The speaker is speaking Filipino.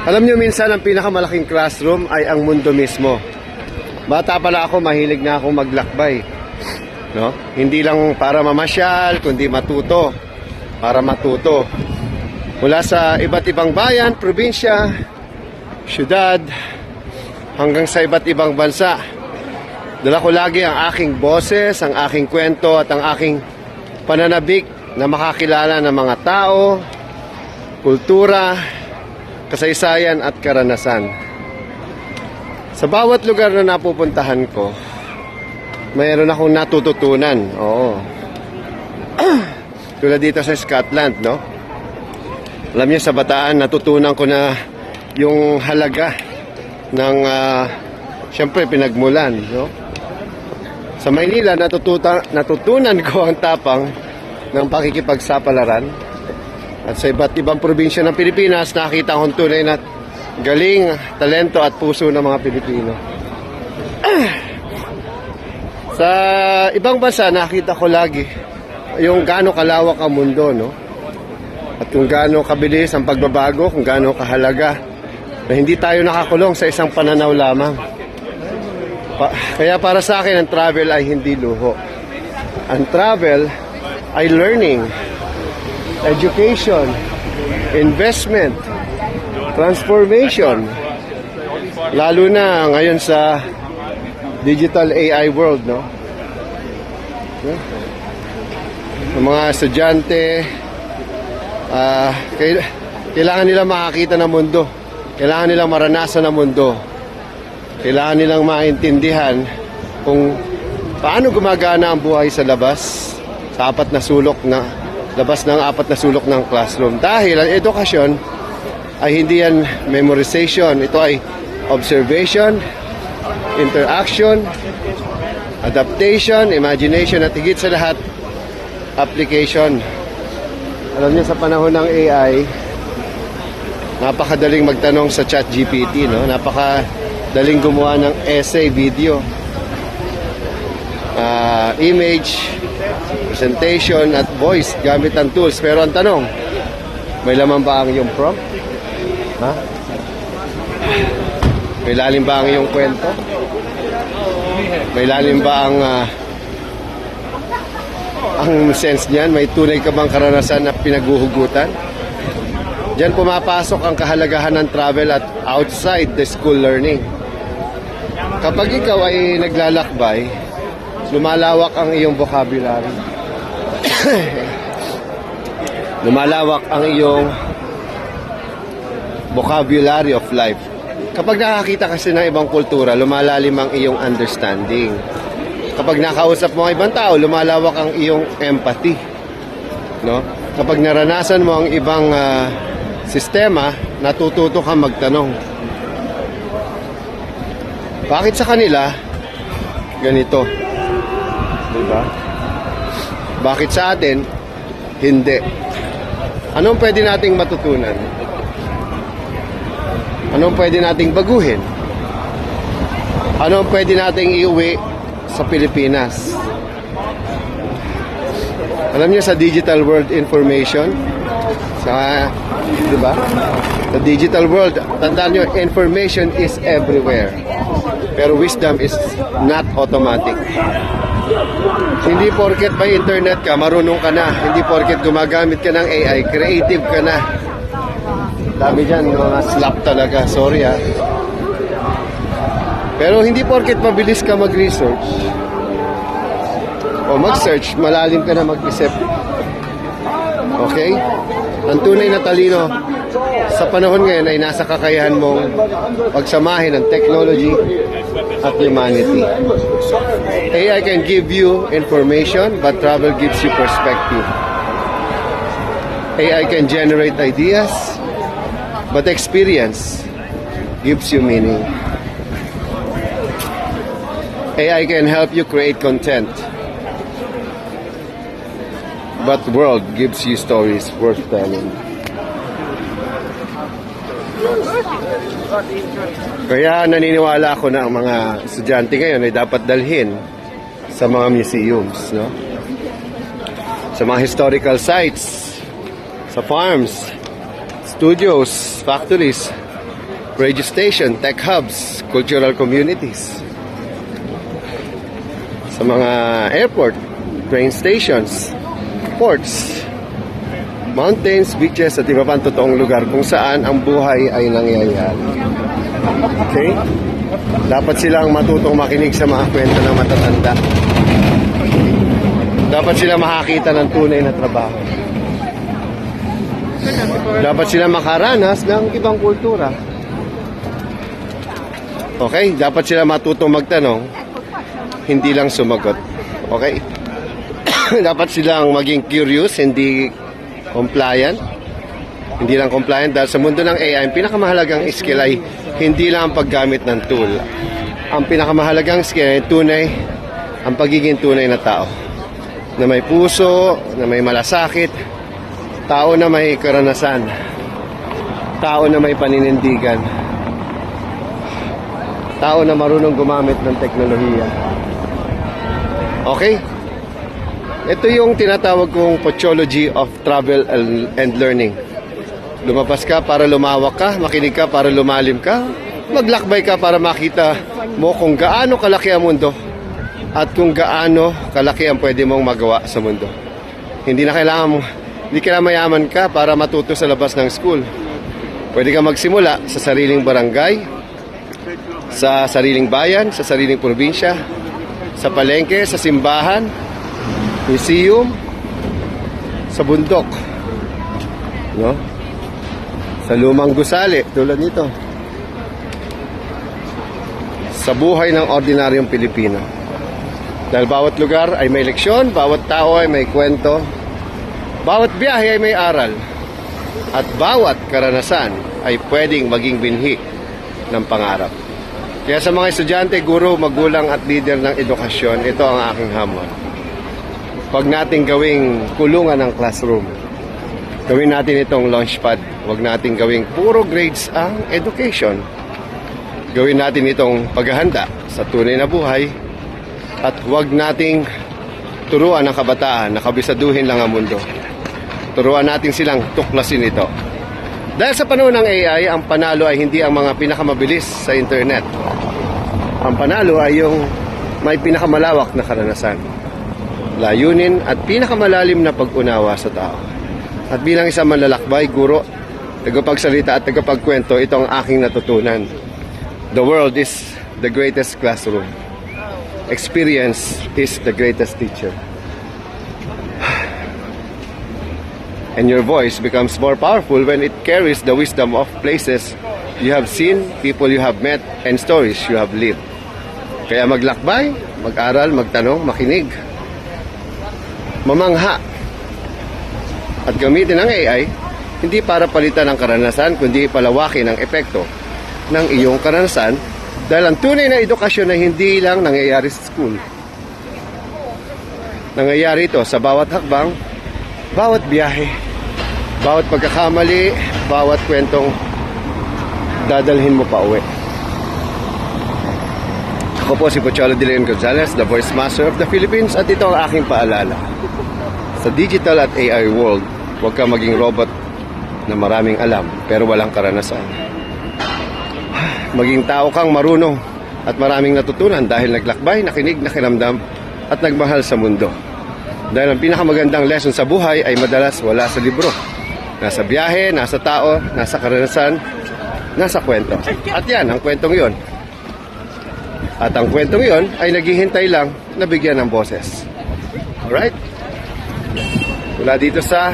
Alam nyo, minsan ang pinakamalaking classroom ay ang mundo mismo. Bata pala ako, mahilig na akong maglakbay. No? Hindi lang para mamasyal, kundi matuto. Para matuto. Mula sa iba't ibang bayan, probinsya, syudad, hanggang sa iba't ibang bansa. Dala ko lagi ang aking boses, ang aking kwento at ang aking pananabik na makakilala ng mga tao, kultura, kasaysayan at karanasan. Sa bawat lugar na napupuntahan ko, mayroon akong natututunan. Oo. Tulad dito sa Scotland, no? Alam niyo, sa Bataan, natutunan ko na yung halaga ng, siyempre, pinagmulan, no? Sa Maynila, natutunan ko ang tapang ng pakikipagsapalaran. At sa iba't ibang probinsya ng Pilipinas, nakita kong tunay na galing, talento at puso ng mga Pilipino. Sa ibang bansa, nakita ko lagi yung gaano kalawak ang mundo, no? At kung gaano kabilis ang pagbabago, kung gaano kahalaga na hindi tayo nakakulong sa isang pananaw lamang. Kaya para sa akin, ang travel ay hindi luho. Ang travel ay learning, education, investment, transformation. Lalo na ngayon sa digital AI world, no? Yung mga estudyante, kailangan nilang makakita ng mundo. Kailangan nilang maranasan ng mundo. Kailangan nilang maintindihan kung paano gumagana ang buhay sa labas, sa labas ng apat na sulok ng classroom. Dahil ang edukasyon ay hindi yan memorization. Ito ay observation, interaction, adaptation, imagination, at higit sa lahat, application. Alam niyo, sa panahon ng AI, napakadaling magtanong sa ChatGPT, no? Napakadaling gumawa ng essay, video, image, presentation at voice gamit ang tools. Pero ang tanong, may laman ba ang iyong prompt? Ha? May lalim ba ang iyong kwento? May lalim ba ang sense niyan? May tunay ka bang karanasan na pinaguhugutan? Diyan pumapasok ang kahalagahan ng travel at outside the school learning. Kapag ikaw ay naglalakbay, lumalawak ang iyong vocabulary. Lumalawak ang iyong vocabulary of life. Kapag nakakita kasi ng ibang kultura, lumalalim ang iyong understanding. Kapag nakausap mo ang ibang tao, lumalawak ang iyong empathy. No? Kapag naranasan mo ang ibang sistema, natututo kang magtanong. Bakit sa kanila ganito? Diba? Bakit sa atin hindi? Anong pwede nating matutunan? Anong pwede nating baguhin? Anong pwede nating iuwi sa Pilipinas? Alam niyo, sa digital world information, diba? Sa digital world, tandaan niyo, information is everywhere. Pero wisdom is not automatic. Hindi porket may internet ka, marunong ka na. Hindi porket gumagamit ka ng AI, creative ka na. Dami dyan, mga slap talaga. Sorry ha. Pero hindi porket mabilis ka mag-research o mag-search, malalim ka na mag-isip. Okay? Ang tunay na talino sa panahon ngayon ay nasa kakayahan mong pagsamahin ng technology at humanity. AI can give you information, but travel gives you perspective. AI can generate ideas, but experience gives you meaning. AI can help you create content, but the world gives you stories worth telling. Kaya naniniwala ako na ang mga estudyante ngayon ay dapat dalhin sa mga museums, no? Sa mga historical sites, sa farms, studios, factories, radio station, tech hubs, cultural communities. Sa mga airport, train stations, ports, mountains, beaches, at iba pang totoong lugar kung saan ang buhay ay nangyayari. Okay? Dapat silang matutong makinig sa mga kwento ng matatanda. Dapat sila makakita ng tunay na trabaho. Dapat sila makaranas ng ibang kultura. Okay? Dapat sila matutong magtanong, hindi lang sumagot. Okay? Dapat silang maging curious, hindi compliant. Hindi lang compliant dahil sa mundo ng AI, ang pinakamahalagang skill ay hindi lang ang paggamit ng tool. Ang pinakamahalagang skill ay tunay, ang pagiging tunay na tao. Na may puso, na may malasakit, tao na may karanasan, tao na may paninindigan, tao na marunong gumamit ng teknolohiya. Okay? Ito yung tinatawag kong Pochology of Travel and Learning. Lumabas ka para lumawak ka, makinig ka para lumalim ka, maglakbay ka para makita mo kung gaano kalaki ang mundo at kung gaano kalaki ang pwede mong magawa sa mundo. Hindi kailangan mayaman ka para matuto sa labas ng school. Pwede ka magsimula sa sariling barangay, sa sariling bayan, sa sariling probinsya, sa palengke, sa simbahan, museum, sa bundok, no? Sa lumang gusali, tulad nito. Sa buhay ng ordinaryong Pilipino. Dahil bawat lugar ay may leksyon, bawat tao ay may kwento, bawat biyahe ay may aral, at bawat karanasan ay pwedeng maging binhi ng pangarap. Kaya sa mga estudyante, guro, magulang at leader ng edukasyon, ito ang aking hamon. Huwag nating gawing kulungan ng classroom. Gawin natin itong launchpad. Huwag nating gawing puro grades ang education. Gawin natin itong paghahanda sa tunay na buhay. At huwag nating turuan ng kabataan na kabisaduhin lang ang mundo. Turuan natin silang tuklasin ito. Dahil sa panahon ng AI, ang panalo ay hindi ang mga pinakamabilis sa internet. Ang panalo ay yung may pinakamalawak na karanasan, layunin at pinakamalalim na pag-unawa sa tao. At bilang isang manlalakbay, guro, tagapagsalita at tagapagkwento, ito ang aking natutunan. The world is the greatest classroom. Experience is the greatest teacher. And your voice becomes more powerful when it carries the wisdom of places you have seen, people you have met, and stories you have lived. Kaya maglakbay, mag-aral, magtanong, makinig, mamangha, at gamitin ang AI, hindi para palitan ang karanasan, kundi palawakin ang epekto ng iyong karanasan dahil ang tunay na edukasyon na hindi lang nangyayari sa school. Nangyayari ito sa bawat hakbang, bawat biyahe, bawat pagkakamali, bawat kwentong dadalhin mo pa uwi. Ako po si Pocholo de Leon Gonzalez, the Voice Master of the Philippines, at ito ang aking paalala. Sa digital at AI world, huwag kang maging robot na maraming alam pero walang karanasan. Maging tao kang marunong at maraming natutunan dahil naglakbay, nakinig, nakiramdam at nagmahal sa mundo. Dahil ang pinakamagandang lesson sa buhay ay madalas wala sa libro. Nasa biyahe, nasa tao, nasa karanasan, nasa kwento. At yan, ang kwentong yon. At ang kwentong yon ay naghihintay lang na bigyan ng boses. Alright? Mula dito sa